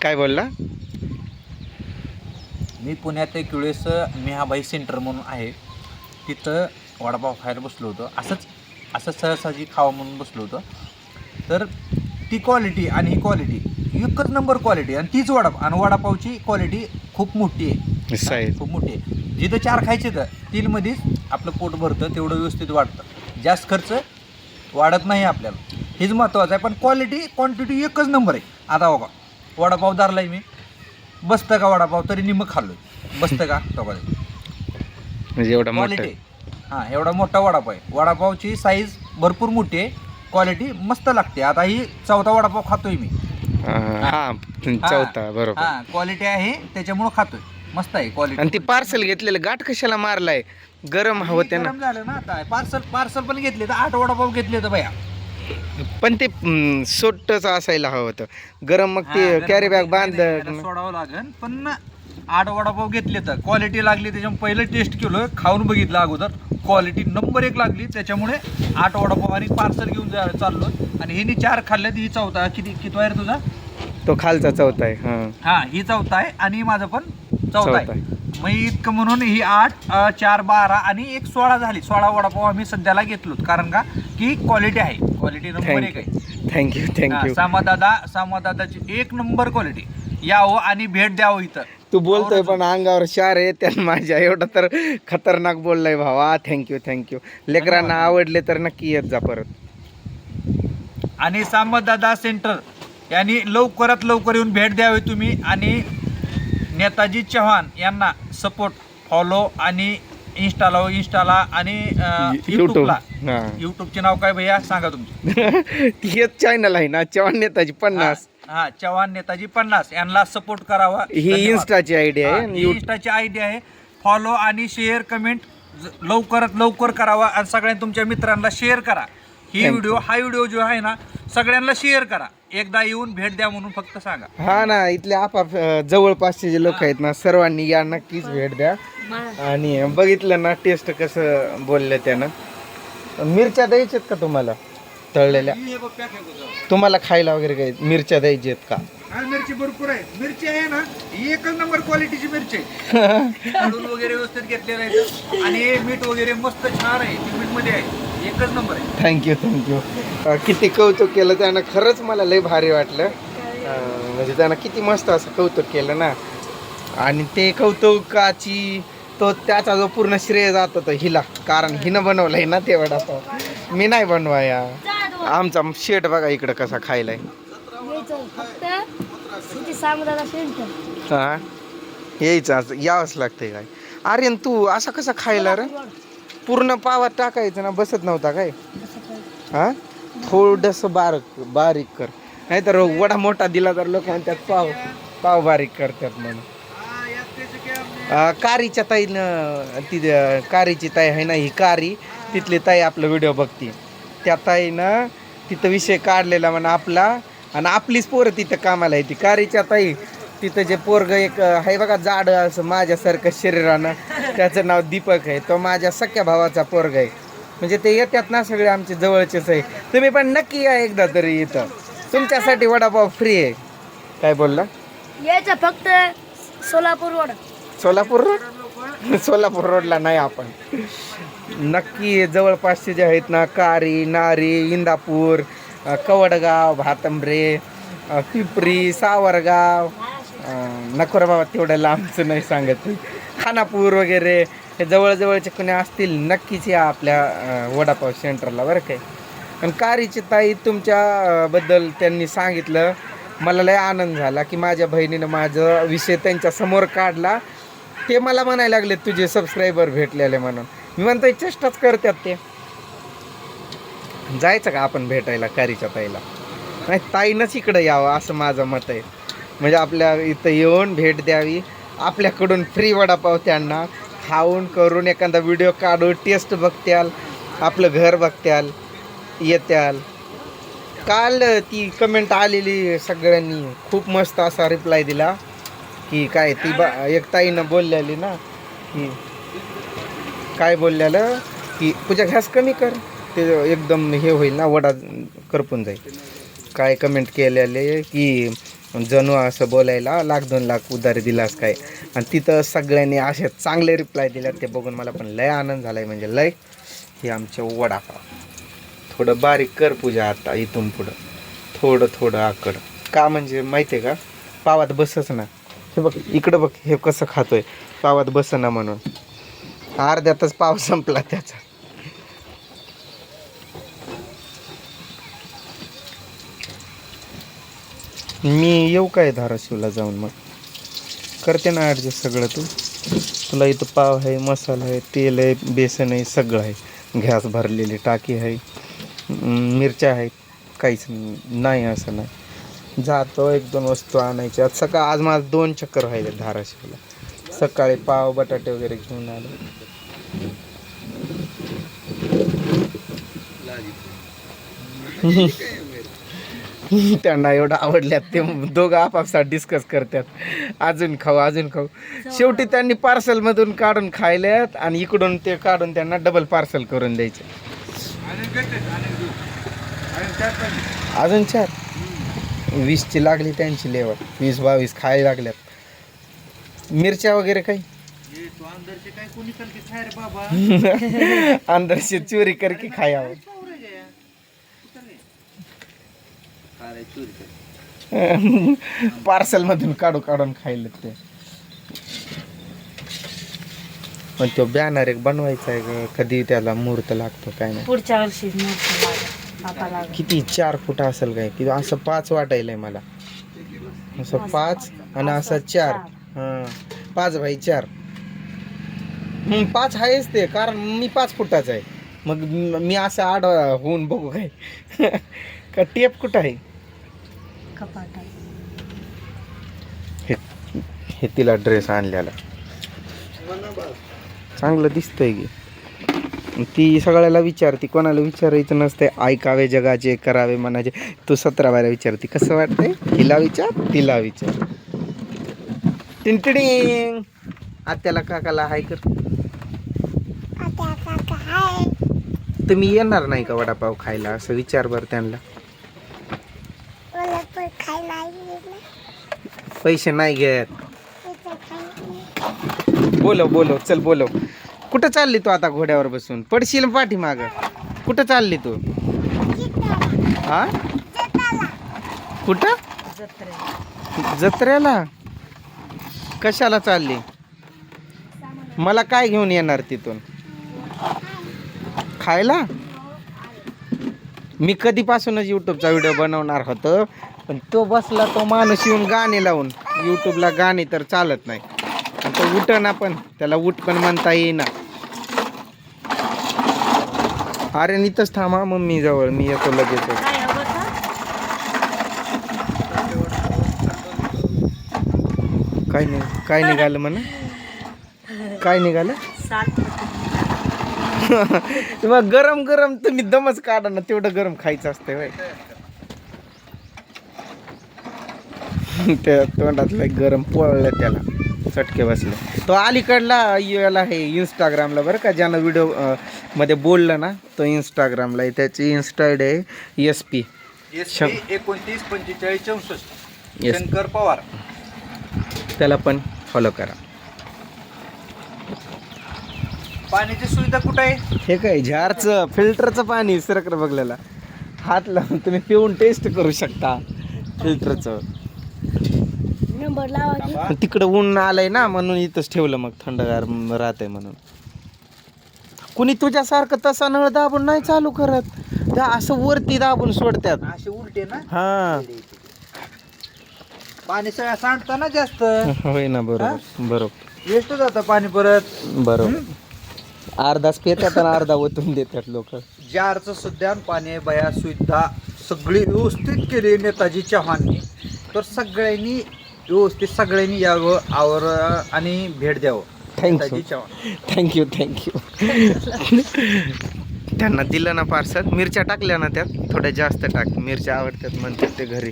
काय बोलला? मी पुण्यात एक वेळेस मेहाबाई सेंटर म्हणून आहे, तिथं वडापाव खायला बसलो होतो. असं सहसाजी खावं म्हणून बसलो होतो. तर ती क्वालिटी आणि ही क्वालिटी एकच नंबर क्वालिटी, आणि तीच वडापावची क्वालिटी खूप मोठी आहे, साईज खूप मोठी आहे. जिथं 4 खायचे तर 3मध्येच आपलं पोट भरतं, तेवढं व्यवस्थित वाटतं. जास्त खर्च वाढत नाही आपल्याला, हेच महत्त्वाचं आहे. पण क्वांटिटी एकच नंबर आहे. आता बघा, वडापाव धरलाय मी, बसतं का वडापाव? तरी निम्मं खाल्लोय, बसतं का? तो म्हणजे एवढा मोठा क्वालिटी, हां, एवढा मोठा वडापाव आहे. वडापावची साईज भरपूर मोठी आहे, क्वालिटी मस्त लागते. आता ही 4था वडापाव खातोय मी. हा, 4था बरोबर. हां, क्वालिटी आहे त्याच्यामुळं खातोय, मस्त आहे क्वालिटी. आणि ती पार्सल घेतलेलं गाठ कशाला मारलाय? गरम हवं त्यानं. गरम झालं ना आता. पार्सल पण घेतले तर 8 वडापाव घेतले तर भैया. पण ते सोट्टच असायला हवं होतं गरम. मग ते कॅरी बॅग बांधलं सोडावं लागेल. पण 8 वडापाव घेतले तर क्वालिटी लागली, त्याच्यामुळे पहिलं टेस्ट केलं, खाऊन बघितलं अगोदर, क्वालिटी नंबर 1 लागली. त्याच्यामुळे 8 वडापाव आणि पार्सल घेऊन चाललो. आणि हिने 4 खाल्ले, ही 4था. किती आहे रे तुझा? तो खालचा 4था आहे. हा, ही 4था आहे आणि माझं पण 4था आहे. मग इतकं म्हणून ही 8, 4, 12 आणि 1, 16 झाली. 16 वडापाव आम्ही सध्याला घेतलो. कारण का की क्वालिटी आहे, क्वालिटी नंबर 1 आहे. थँक्यू. सामादादाची 1 number quality. यावं आणि भेट द्यावं इथं. तू बोलतोय पण अंगावर शार आहे त्या माझ्या. एवढं तर खतरनाक बोललाय भावा. थँक्यू. लेकरांना आवडले तर नक्की येत जा परत. आणि सामदादा सेंटर यांनी लवकरात लवकर येऊन भेट द्यावी तुम्ही. आणि नेताजी चव्हाण यांना सपोर्ट, फॉलो आणि इंस्टाला आणि युट्यूबला. युट्यूबचे नाव काय भैया सांगा तुमचे? हेच चॅनल आहे ना, चव्हाण नेताजी 50. हा, चव्हाण नेताजी 50 यांना सपोर्ट करावा. ही इन्स्टाची आयडिया आहे. इंस्टाची आयडिया आहे. फॉलो आणि शेअर, कमेंट लवकरात लवकर करावा. आणि सगळ्यांनी तुमच्या मित्रांना शेअर करा. हा व्हिडिओ जो आहे ना, सगळ्यांना शेअर करा. एकदा येऊन भेट द्या म्हणून फक्त सांगा. हा ना, इथले जवळपासचे जे लोक आहेत ना, सर्वांनी या, नक्कीच भेट द्या. आणि बघितलं ना टेस्ट कसं बोललं त्यानं. मिरच्या द्यायच्यात का तुम्हाला तळलेल्या? तुम्हाला खायला वगैरे काही मिरच्या द्यायची आहेत का? मिरची भरपूर आहे. मिरची आहे ना, एकच नंबर क्वालिटीची मिरची आहे. काढून वगैरे व्यवस्थित घेतलेलं आहे. आणि मीठ वगैरे मस्त छान आहे, मीठ मध्ये आहे, एकच नंबर आहे. थँक्यू. किती कौतुक केलं त्यानं, खरंच मला लय भारी वाटलं. म्हणजे त्यानं किती मस्त असं कौतुक केलं ना. आणि ते कौतुकाची त्याचा जो पूर्ण श्रेय जात होतं हिला, कारण हिनं बनवलंय ना ते वडापाव. मी नाही बनवाया. आमचा शेट बघा इकडं कसा खायलाय. हा, यायचं यावंच लागतंय काय. आर्यन तू असा कसा खायला रे? पूर्ण पावात टाकायचं ना, बसत नव्हता काय? हा, थोडंसं बारीक कर, नाहीतर वडा मोठा दिला तर लोक त्यात पाव बारीक करतात म्हणून. कारीच्या ताईनं, ती कारीची ताई आहे ना, ही कारी तिथली ताई आपलं व्हिडिओ बघते. त्या ताईनं तिथं विषय काढलेला म्हणा आपला, आणि आपलीच पोरं तिथं कामाला आहे. ती कारीच्या ताई तिथं जे पोरग एक आहे बघा, जाड असं माझ्यासारखं शरीरानं, त्याचं नाव दीपक आहे. तो माझ्या सख्या भावाचा पोरग आहे. म्हणजे ते येतात ना सगळे आमचे जवळचेच आहे. तुम्ही पण नक्की या एकदा तरी इथं. तुमच्यासाठी वडापाव फ्री आहे. काय बोलला? यायचं फक्त सोलापूर रोडला नाही आपण. नक्की जवळपासचे जे आहेत ना, कारी, नारी, इंदापूर, कवडगाव, भातंब्रे, पिंपरी, सावरगाव, नको रे बाबा तेवढं लांबचं नाही सांगत, खानापूर वगैरे, हे जवळजवळचे कोणी असतील नक्कीच या आपल्या वडापाव सेंटरला बरं काय. आणि कारीची ताई तुमच्याबद्दल त्यांनी सांगितलं, मला लय आनंद झाला की माझ्या बहिणीनं माझा विषय त्यांच्या समोर काढला. ते मला म्हणायला लागले तुझे सबस्क्रायबर भेटलेले म्हणून. मी म्हणतोय चेष्टाच करतात ते. जायचं का आपण भेटायला कारीच्या ताईला? नाही, ताईनंच इकडं यावं असं माझं मत आहे. म्हणजे आपल्या इथं येऊन भेट द्यावी, आपल्याकडून फ्री वडापाव त्यांना खाऊन करून एखादा व्हिडिओ काढू, टेस्ट बघत्याल, आपलं घर बघत्याल, येत्याल. काल ती कमेंट आलेली सगळ्यांनी खूप मस्त असा रिप्लाय दिला की काय ती एक ताईनं बोललेली ना की काय बोललेलं की तुझ्या घास कमी कर, ते एकदम हे होईल ना, वडा करपून जाईल. काय कमेंट केलेले की जणू असं बोलायला 1,00,000-2,00,000 उधारी दिलास काय. आणि तिथं सगळ्यांनी असे चांगले रिप्लाय दिले ते बघून मला पण लय आनंद झाला आहे, म्हणजे लय. हे आमचे वडापाव थोडं बारीक कर पूजा आता इथून पुढं थोडं आकड का म्हणजे माहिती आहे का, पावात बसच ना. हे बघ इकडं बघ हे कसं खातोय, पावात बस ना म्हणून. अर्ध्यातच पाव संपला त्याचा. मी येऊ काय धाराशिवला जाऊन, मग करते ना ॲडजस्ट सगळं. तुला इथं पाव आहे, मसाला आहे, तेल आहे, बेसन आहे, सगळं आहे. गॅस भरलेली टाकी आहे, मिरच्या आहेत, काहीच नाही असं नाही. जातो 1-2 वस्तू आणायच्या. आज माझं 2 चक्कर व्हायले धाराशिवला. सकाळी पाव बटाटे वगैरे घेऊन आलो. त्यांना एवढं आवडल्यात ते दोघं आपापसात डिस्कस करतात, अजून खाऊ. शेवटी त्यांनी पार्सलमधून काढून खायल्यात आणि इकडून ते काढून त्यांना डबल पार्सल करून द्यायचे. अजून 4 20ची लागली त्यांची लेवल. 20-22 खायला लागल्यात. मिरच्या वगैरे काही अंदर से चोरी करके खाया. पार्सल मधून काढून खायला ते. पण तो बॅनर एक बनवायचा आहे, कधी त्याला मुहूर्त लागतो काय नाही. पुढच्या वर्षी किती 4 फूट असेल काय, किती असं 5 वाटायलंय मला. असं 5 आणि असं 4. हां 5x4. 5 आहेच ते, कारण मी 5 फुटाचा आहे. मग मी असं आड होऊन बघू काय. का टेप कुठं आहे. हे तिला ड्रेस आणलेला चांगलं दिसतंय की. ती सगळ्याला विचारते, कोणाला विचारायचं नसते. ऐकावे जगाचे, करावे मनाचे. तू 17 बारा विचारते कसं वाटतंय. तिला विचार. टिंटिडिंग. आत्याला काकाला हाय कर. तुम्ही येणार नाही का वडापाव खायला, असं विचार बरं त्यांना. पैसे नाही घेत. बोलव चल बोलव. कुठं चालली तू आता घोड्यावर बसून, पडशील पाठीमाग. कुठं चालली तू. हा कुठं जत्रेला. कशाला चालली. मला काय घेऊन येणार तिथून खायला. मी कधीपासूनच यूट्यूबचा व्हिडिओ बनवणार होतो, पण तो बसला तो माणूस येऊन गाणे लावून. यूट्यूबला गाणे तर चालत नाही. तो उठना, पण त्याला उठ पण म्हणता येईना. अरे नीतच थांबा मम्मी जवळ, मी येतो लगेच. काय निघालं म्हणा. काय निघालं. मग गरम तुम्ही दमच काढा ना, तेवढं गरम खायचं असतंय बाई. त्या तोंडातलं गरम पोळलं, त्याला चटके बसले. तो अलीकडला याला हे इंस्टाग्रामला बरं का, ज्यानं व्हिडिओ मध्ये बोललं ना, तो इंस्टाग्रामला आहे. त्याची इन्स्टा आयडी आहे SP 294564 शंकर पवार. त्याला पण फॉलो करा. पाण्याची सुविधा कुठं आहे. हे काय झारचं फिल्टरचं पाणी सरकर बघलेला. हात लावून तुम्ही पिऊन टेस्ट करू शकता फिल्टरचं. तिकडं ऊन आलंय ना, म्हणून इथंच ठेवलं. मग थंडगार राहतंय म्हणून. कुणी तुझ्यासारखं तसा नळ दाबून नाही चालू करत, त्या असं वरती दाबून सोडतात असे उलटे ना. हा पाणी सगळं सांडतं ना जास्त. होय ना. बरोबर वेस्ट जातं पाणी परत. बरोबर. अर्धाच पितात आणि अर्धा ओतून देतात लोक. जारचं सुद्धा पाणी बया सुविधा सगळी व्यवस्थित केली नेताजी चव्हाणनी. तर सगळ्यांनी व्यवस्थित सगळ्यांनी यावं आवर आणि भेट द्यावं. थँक्यू. त्यांना दिलं ना पार्सल. मिरच्या टाकल्या ना त्यात, थोड्या जास्त टाक. मिरच्या आवडतात म्हणतात ते घरी.